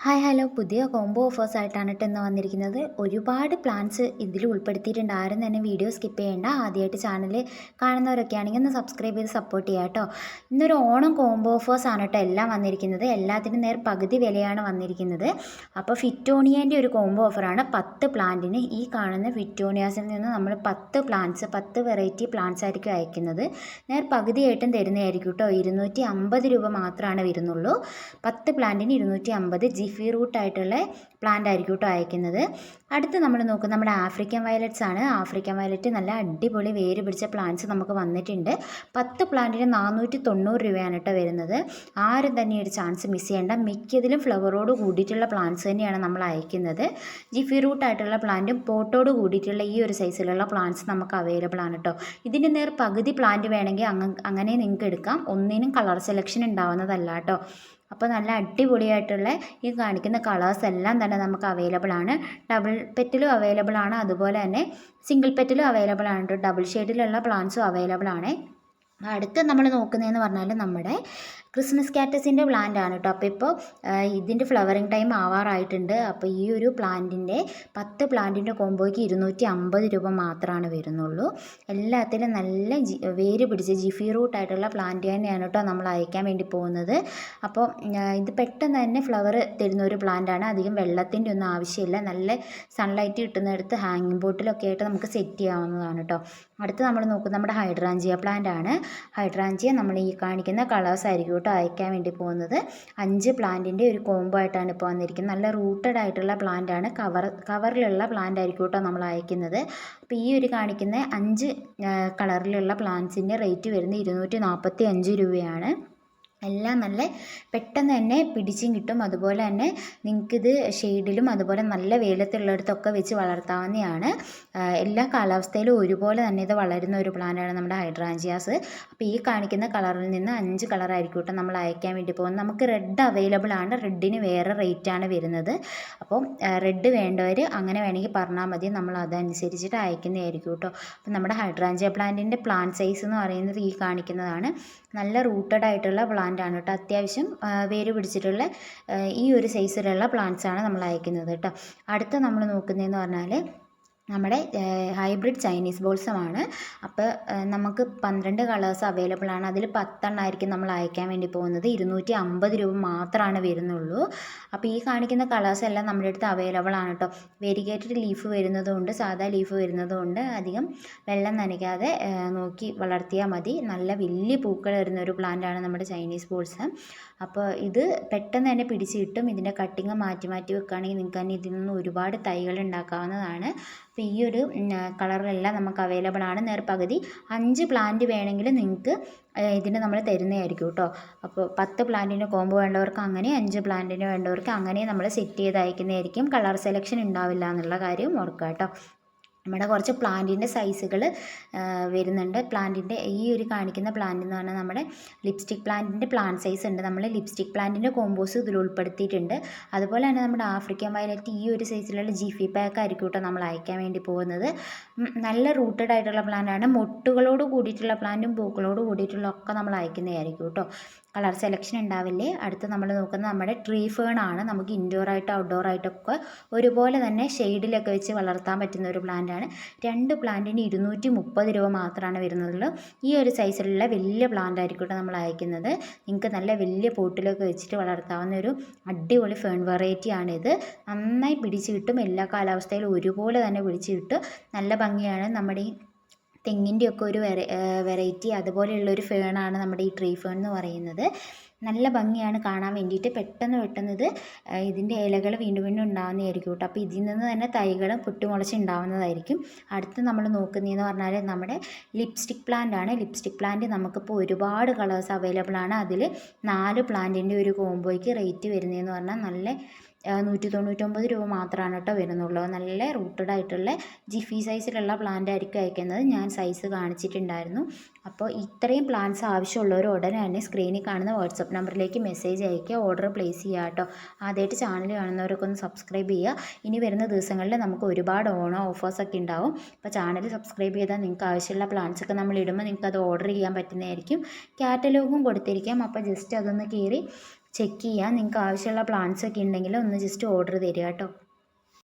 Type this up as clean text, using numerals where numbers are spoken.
Hi hello പുതിയ combo ഓഫേഴ്സായിട്ടാണ് കേട്ടോ ഇന്ന് വന്നിരിക്കുന്നത്. ഒരുപാട് പ്ലാൻസ് ഇതിൽ ഉൾപ്പെടുത്തിയിട്ടുണ്ട്. ആരും തന്നെ വീഡിയോ സ്കിപ്പ് ചെയ്യേണ്ട. ആദ്യമായിട്ട് ചാനൽ കാണുന്നവരൊക്കെ ആണെങ്കിൽ ഒന്ന് സബ്സ്ക്രൈബ് ചെയ്ത് സപ്പോർട്ട് ചെയ്യുക കേട്ടോ. ഇന്നൊരു ഓണം കോംബോ ഓഫേഴ്സാണ് കേട്ടോ എല്ലാം വന്നിരിക്കുന്നത്. എല്ലാത്തിനും പകുതി വിലയാണ് വന്നിരിക്കുന്നത്. അപ്പോൾ ഫിറ്റോണിയൻ്റെ ഒരു കോംബോ ഓഫറാണ്. 10 പ്ലാന്റിന് ഈ കാണുന്ന ഫിറ്റോണിയാസിൽ നിന്ന് നമ്മൾ 10 വെറൈറ്റി പ്ലാന്റ്സ് ആയിരിക്കും അയക്കുന്നത്. പകുതിയായിട്ടും തരുന്നതായിരിക്കും കേട്ടോ. 250 രൂപ മാത്രമാണ് വരുന്നുള്ളൂ. 10 പ്ലാന്റിന് 250. ജിഫി റൂട്ടായിട്ടുള്ള പ്ലാന്റ് ആയിരിക്കും കേട്ടോ അയക്കുന്നത്. അടുത്ത് നമ്മൾ നോക്കുന്നത് നമ്മുടെ ആഫ്രിക്കൻ വയലറ്റ്സ് ആണ്. ആഫ്രിക്കൻ വയലറ്റ് നല്ല അടിപൊളി വേര് പിടിച്ച പ്ലാന്റ്സ് നമുക്ക് വന്നിട്ടുണ്ട്. 10 പ്ലാന്റിന് 490 രൂപയാണ് കേട്ടോ വരുന്നത്. ആരും തന്നെ ഒരു ചാൻസ് മിസ് ചെയ്യേണ്ട. മിക്കതിലും ഫ്ലവറോട് കൂടിയിട്ടുള്ള പ്ലാന്റ്സ് തന്നെയാണ് നമ്മൾ അയക്കുന്നത്. ജിഫി റൂട്ടായിട്ടുള്ള പ്ലാന്റും പോട്ടോട് കൂടിയിട്ടുള്ള ഈ ഒരു സൈസിലുള്ള പ്ലാന്റ്സ് നമുക്ക് അവൈലബിൾ ആണ് കേട്ടോ. ഇതിൻ്റെ പകുതി പ്ലാന്റ് വേണമെങ്കിൽ അങ്ങനെ നിങ്ങൾക്ക് എടുക്കാം. ഒന്നിനും കളർ സെലക്ഷൻ ഉണ്ടാവുന്നതല്ല കേട്ടോ. അപ്പോൾ നല്ല അടിപൊളിയായിട്ടുള്ള ഈ കാണിക്കുന്ന കളേഴ്സ് എല്ലാം തന്നെ നമുക്ക് അവൈലബിൾ ആണ്. ഡബിൾ പെറ്റലും അവൈലബിൾ ആണ്, അതുപോലെ തന്നെ സിംഗിൾ പെറ്റലും അവൈലബിൾ ആണ് കേട്ടോ. ഡബിൾ ഷെയ്ഡിലുള്ള പ്ലാന്റ്സും അവൈലബിൾ ആണ്. അടുത്ത് നമ്മൾ നോക്കുന്നതെന്ന് പറഞ്ഞാൽ നമ്മുടെ ക്രിസ്മസ് കാറ്റസിൻ്റെ പ്ലാന്റ് ആണ് കേട്ടോ. അപ്പോൾ ഇപ്പോൾ ഇതിൻ്റെ ഫ്ലവറിങ് ടൈം ആവാറായിട്ടുണ്ട്. അപ്പോൾ ഈ ഒരു പ്ലാന്റിൻ്റെ 10 പ്ലാന്റിൻ്റെ കോംബോയ്ക്ക് 250 രൂപ മാത്രമാണ് വരുന്നുള്ളൂ. എല്ലാത്തിലും നല്ല വേര് പിടിച്ച് ജിഫി റൂട്ടായിട്ടുള്ള പ്ലാന്റ് തന്നെയാണ് കേട്ടോ നമ്മൾ അയക്കാൻ വേണ്ടി പോകുന്നത്. അപ്പോൾ ഇത് പെട്ടെന്ന് തന്നെ ഫ്ലവർ തരുന്ന ഒരു പ്ലാന്റാണ്. അധികം വെള്ളത്തിൻ്റെ ഒന്നും ആവശ്യമില്ല. നല്ല സൺലൈറ്റ് കിട്ടുന്നിടത്ത് ഹാങ്ങിങ് ബോട്ടിലൊക്കെ ആയിട്ട് നമുക്ക് സെറ്റ് ചെയ്യാവുന്നതാണ് കേട്ടോ. അടുത്ത് നമ്മൾ നോക്കുന്നത് നമ്മുടെ ഹൈഡ്രാഞ്ചിയ പ്ലാന്റ് ആണ്. ഹൈഡ്രാഞ്ചിയ നമ്മൾ ഈ കാണിക്കുന്ന കളേഴ്സ് ആയിരിക്കും കേട്ടോ അയക്കാൻ വേണ്ടി പോകുന്നത്. 5 പ്ലാന്റിൻ്റെ ഒരു കോംബോ ആയിട്ടാണ് ഇപ്പോൾ വന്നിരിക്കുന്നത്. നല്ല റൂട്ടഡ് ആയിട്ടുള്ള പ്ലാന്റ് ആണ്. കവറിലുള്ള പ്ലാന്റ് ആയിരിക്കും കേട്ടോ നമ്മൾ അയക്കുന്നത്. അപ്പോൾ ഈ ഒരു കാണിക്കുന്ന 5 കളറിലുള്ള പ്ലാന്റ്സിൻ്റെ റേറ്റ് വരുന്നത് 245 രൂപയാണ്. എല്ലാം നല്ല പെട്ടെന്ന് തന്നെ പിടിച്ചും കിട്ടും. അതുപോലെ തന്നെ നിങ്ങൾക്കിത് ഷെയ്ഡിലും അതുപോലെ നല്ല വെയിലത്തുള്ളിടത്തൊക്കെ വെച്ച് വളർത്താവുന്നതാണ്. എല്ലാ കാലാവസ്ഥയിലും ഒരുപോലെ തന്നെ ഇത് വളരുന്ന ഒരു പ്ലാന്റാണ് നമ്മുടെ ഹൈഡ്രാഞ്ചിയാസ്. അപ്പോൾ ഈ കാണിക്കുന്ന കളറിൽ നിന്ന് 5 കളറായിരിക്കും കേട്ടോ നമ്മൾ അയക്കാൻ വേണ്ടി പോകുന്നത്. നമുക്ക് റെഡ് അവൈലബിൾ ആണ്. റെഡിന് വേറെ റേറ്റാണ് വരുന്നത്. അപ്പം റെഡ് വേണ്ടവർ അങ്ങനെ വേണമെങ്കിൽ പറഞ്ഞാൽ മതി, നമ്മൾ അതനുസരിച്ചിട്ട് അയക്കുന്നതായിരിക്കും കേട്ടോ. അപ്പം നമ്മുടെ ഹൈഡ്രാഞ്ചിയ പ്ലാന്റിൻ്റെ പ്ലാന്റ് സൈസ് എന്ന് പറയുന്നത് ഈ കാണിക്കുന്നതാണ്. നല്ല റൂട്ടഡ് ആയിട്ടുള്ള പ്ലാന്റ് ആണ് കേട്ടോ. അത്യാവശ്യം വേര് പിടിച്ചിട്ടുള്ള ഈ ഒരു സൈസിലുള്ള പ്ലാന്റ്സ് ആണ് നമ്മൾ അയക്കുന്നത് കേട്ടോ. അടുത്ത നമ്മൾ നോക്കുന്നതെന്ന് പറഞ്ഞാൽ നമ്മുടെ ഹൈബ്രിഡ് ചൈനീസ് ബോൾസമാണ്. അപ്പോൾ നമുക്ക് 12 കളേഴ്സ് അവൈലബിൾ ആണ്. അതിൽ 10 എണ്ണമായിരിക്കും നമ്മൾ അയക്കാൻ വേണ്ടി പോകുന്നത്. 250 രൂപ മാത്രമാണ് വരുന്നുള്ളൂ. അപ്പോൾ ഈ കാണിക്കുന്ന കളേഴ്സ് എല്ലാം നമ്മുടെ അടുത്ത് അവൈലബിൾ ആണ് കേട്ടോ. വെരിഗേറ്റഡ് ലീഫ് വരുന്നതുകൊണ്ട് സാധാ ലീഫ് വരുന്നതുകൊണ്ട് അധികം വെള്ളം നനയ്ക്കാതെ നോക്കി വളർത്തിയാൽ മതി. നല്ല വലിയ പൂക്കൾ വരുന്ന ഒരു പ്ലാന്റാണ് നമ്മുടെ ചൈനീസ് ബോൾസം. അപ്പോൾ ഇത് പെട്ടെന്ന് തന്നെ പിടിച്ച് കിട്ടും. ഇതിൻ്റെ കട്ടിങ് മാറ്റി വെക്കുകയാണെങ്കിൽ നിങ്ങൾക്ക് തന്നെ ഇതിൽ നിന്ന് ഒരുപാട് തൈകൾ ഉണ്ടാക്കാവുന്നതാണ്. അപ്പോൾ ഈ ഒരു കളറിലെല്ലാം നമുക്ക് അവൈലബിൾ ആണ്. പകുതി 5 പ്ലാന്റ് വേണമെങ്കിൽ നിങ്ങൾക്ക് ഇതിന് നമ്മൾ തരുന്നതായിരിക്കും കേട്ടോ. അപ്പോൾ 10 പ്ലാന്റിൻ്റെ കോംബോ വേണ്ടവർക്ക് അങ്ങനെ, 5 പ്ലാന്റിന് വേണ്ടവർക്ക് അങ്ങനെ നമ്മൾ സെറ്റ് ചെയ്ത് അയക്കുന്നതായിരിക്കും. കളർ സെലക്ഷൻ ഉണ്ടാവില്ല എന്നുള്ള കാര്യം ഓർക്കുക കേട്ടോ. നമ്മുടെ കുറച്ച് പ്ലാന്റിൻ്റെ സൈസുകൾ വരുന്നുണ്ട്. പ്ലാന്റിൻ്റെ ഈ ഒരു കാണിക്കുന്ന പ്ലാന്റ് എന്ന് പറഞ്ഞാൽ നമ്മുടെ ലിപ്സ്റ്റിക് പ്ലാന്റിൻ്റെ പ്ലാന്റ് സൈസ് ഉണ്ട്. നമ്മൾ ലിപ്സ്റ്റിക് പ്ലാന്റിൻ്റെ കോമ്പോസ് ഇതിൽ ഉൾപ്പെടുത്തിയിട്ടുണ്ട്. അതുപോലെ തന്നെ നമ്മുടെ ആഫ്രിക്കൻ വയലറ്റ് ഈ ഒരു സൈസിലുള്ള ജിഫി പാക്ക് ആയിരിക്കും കേട്ടോ നമ്മൾ അയക്കാൻ വേണ്ടി പോകുന്നത്. നല്ല റൂട്ടഡ് ആയിട്ടുള്ള പ്ലാന്റാണ്. മൊട്ടുകളോട് കൂടിയിട്ടുള്ള പ്ലാന്റും പൂക്കളോട് കൂടിയിട്ടുള്ള ഒക്കെ നമ്മൾ അയക്കുന്നതായിരിക്കും കേട്ടോ. കളർ സെലക്ഷൻ ഉണ്ടാവില്ലേ. അടുത്ത് നമ്മൾ നോക്കുന്നത് നമ്മുടെ ട്രീ ഫേൺ ആണ്. നമുക്ക് ഇൻഡോർ ആയിട്ട് ഔട്ട്ഡോർ ആയിട്ടൊക്കെ ഒരുപോലെ തന്നെ ഷെയ്ഡിലൊക്കെ വെച്ച് വളർത്താൻ പറ്റുന്ന ഒരു പ്ലാന്റാണ്. 2 പ്ലാന്റിന് 230 രൂപ മാത്രമാണ് വരുന്നുള്ളൂ. ഈ ഒരു സൈസിലുള്ള വലിയ പ്ലാന്റ് ആയിരിക്കും നമ്മൾ അയക്കുന്നത്. നിങ്ങൾക്ക് നല്ല വലിയ പോട്ടിലൊക്കെ വെച്ചിട്ട് വളർത്താവുന്ന ഒരു അടിപൊളി ഫേൺ വെറൈറ്റിയാണിത്. നന്നായി പിടിച്ച് കിട്ടും. എല്ലാ കാലാവസ്ഥയിലും ഒരുപോലെ തന്നെ പിടിച്ച് കിട്ടും. നല്ല ഭംഗിയാണ്. നമ്മുടെ ഈ തെങ്ങിൻ്റെയൊക്കെ ഒരു വെറൈറ്റി അതുപോലെയുള്ളൊരു ഫേണാണ് നമ്മുടെ ഈ ട്രീ ഫേൺ എന്ന് പറയുന്നത്. നല്ല ഭംഗിയാണ് കാണാൻ വേണ്ടിയിട്ട്. പെട്ടെന്ന് ഇത് ഇതിൻ്റെ ഇലകൾ വീണ്ടും ഉണ്ടാകുന്നതായിരിക്കും കേട്ടോ. അപ്പോൾ ഇതിൽ നിന്ന് തന്നെ തൈകളും പൊട്ടിമുളച്ച് ഉണ്ടാവുന്നതായിരിക്കും. അടുത്ത് നമ്മൾ നോക്കുന്നതെന്ന് പറഞ്ഞാൽ നമ്മുടെ ലിപ്സ്റ്റിക് പ്ലാന്റ് ആണ്. ലിപ്സ്റ്റിക് പ്ലാന്റ് നമുക്കിപ്പോൾ ഒരുപാട് കളേഴ്സ് അവൈലബിൾ ആണ്. അതിൽ 4 പ്ലാന്റിൻ്റെ ഒരു കോംബോയ്ക്ക് റേറ്റ് വരുന്നതെന്ന് പറഞ്ഞാൽ നല്ല 199 രൂപ മാത്രമാണ് കേട്ടോ വരുന്നുള്ളൂ. നല്ല റൂട്ടഡ് ആയിട്ടുള്ള ജിഫി സൈസിലുള്ള പ്ലാന്റ് ആയിരിക്കും അയക്കുന്നത്. ഞാൻ സൈസ് കാണിച്ചിട്ടുണ്ടായിരുന്നു. അപ്പോൾ ഇത്രയും പ്ലാന്റ്സ് ആവശ്യമുള്ളവർ ഉടനെ തന്നെ സ്ക്രീനിൽ കാണുന്ന വാട്സപ്പ് നമ്പറിലേക്ക് മെസ്സേജ് അയയ്ക്കുക, ഓർഡർ പ്ലേസ് ചെയ്യുക കേട്ടോ. ആദ്യമായിട്ട് ചാനൽ കാണുന്നവരൊക്കെ ഒന്ന് സബ്സ്ക്രൈബ് ചെയ്യുക. ഇനി വരുന്ന ദിവസങ്ങളിൽ നമുക്ക് ഒരുപാട് ഓണം ഓഫേഴ്സൊക്കെ ഉണ്ടാവും. അപ്പോൾ ചാനൽ സബ്സ്ക്രൈബ് ചെയ്താൽ നിങ്ങൾക്ക് ആവശ്യമുള്ള പ്ലാന്റ്സൊക്കെ നമ്മൾ ഇടുമ്പോൾ നിങ്ങൾക്ക് അത് ഓർഡർ ചെയ്യാൻ പറ്റുന്നതായിരിക്കും. കാറ്റലോഗും കൊടുത്തിരിക്കാം. അപ്പോൾ ജസ്റ്റ് അതൊന്ന് കയറി ചെക്ക് ചെയ്യുക. നിങ്ങൾക്ക് ആവശ്യമുള്ള പ്ലാന്റ്സ് ഒക്കെ ഉണ്ടെങ്കിൽ ഒന്ന് ജസ്റ്റ് ഓർഡർ തരിക കേട്ടോ.